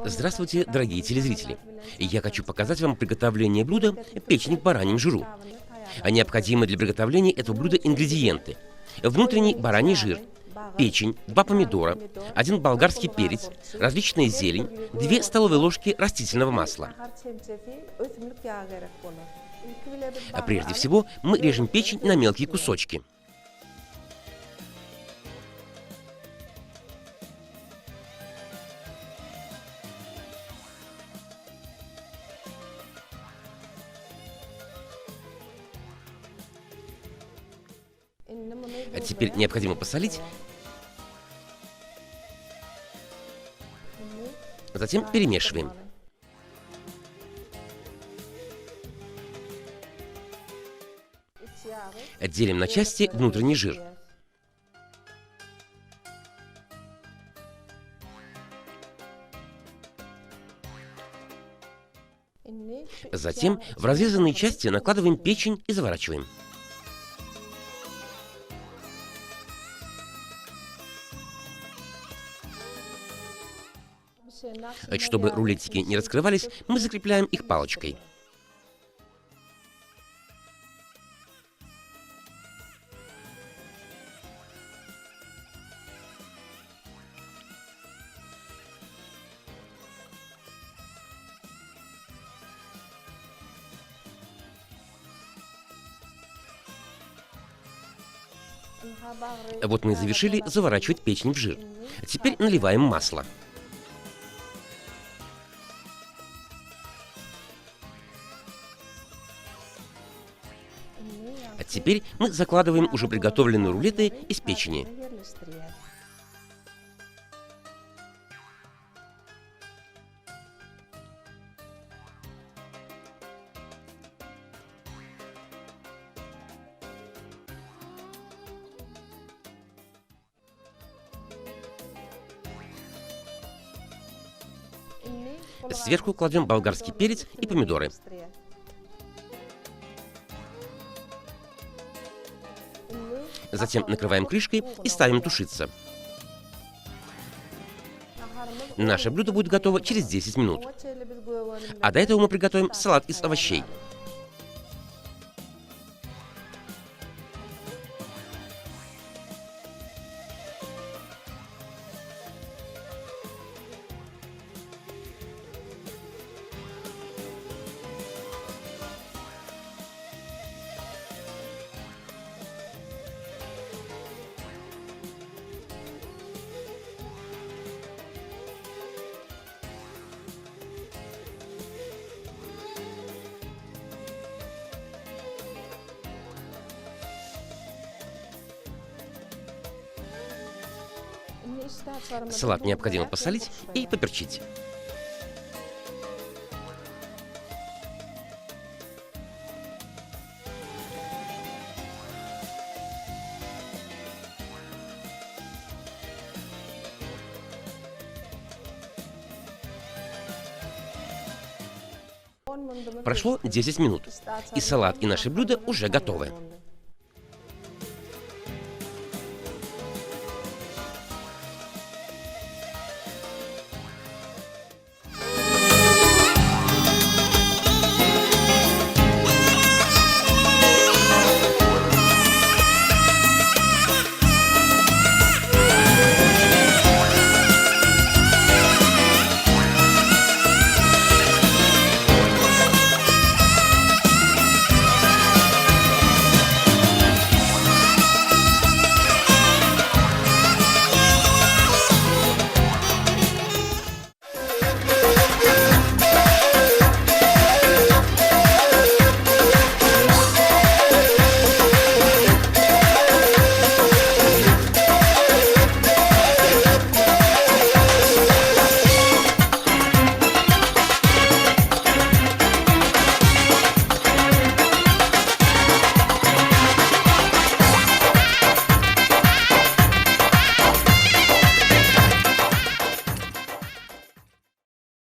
Здравствуйте, дорогие телезрители! Я хочу показать вам приготовление блюда печень в бараньем жиру. Необходимые для приготовления этого блюда ингредиенты: внутренний бараний жир, печень, 2 помидора, 1 болгарский перец, различная зелень, 2 столовые ложки растительного масла. Прежде всего мы режем печень на мелкие кусочки. Теперь необходимо посолить, затем перемешиваем. Делим на части внутренний жир. Затем в разрезанные части накладываем печень и заворачиваем. Чтобы рулетики не раскрывались, мы закрепляем их палочкой. Вот мы и завершили заворачивать печень в жир. Теперь наливаем масло. Теперь мы закладываем уже приготовленные рулеты из печени. Сверху кладем болгарский перец и помидоры. Затем накрываем крышкой и ставим тушиться. Наше блюдо будет готово через 10 минут. А до этого мы приготовим салат из овощей. Салат необходимо посолить и поперчить. Прошло 10 минут, и салат, и наше блюдо уже готовы.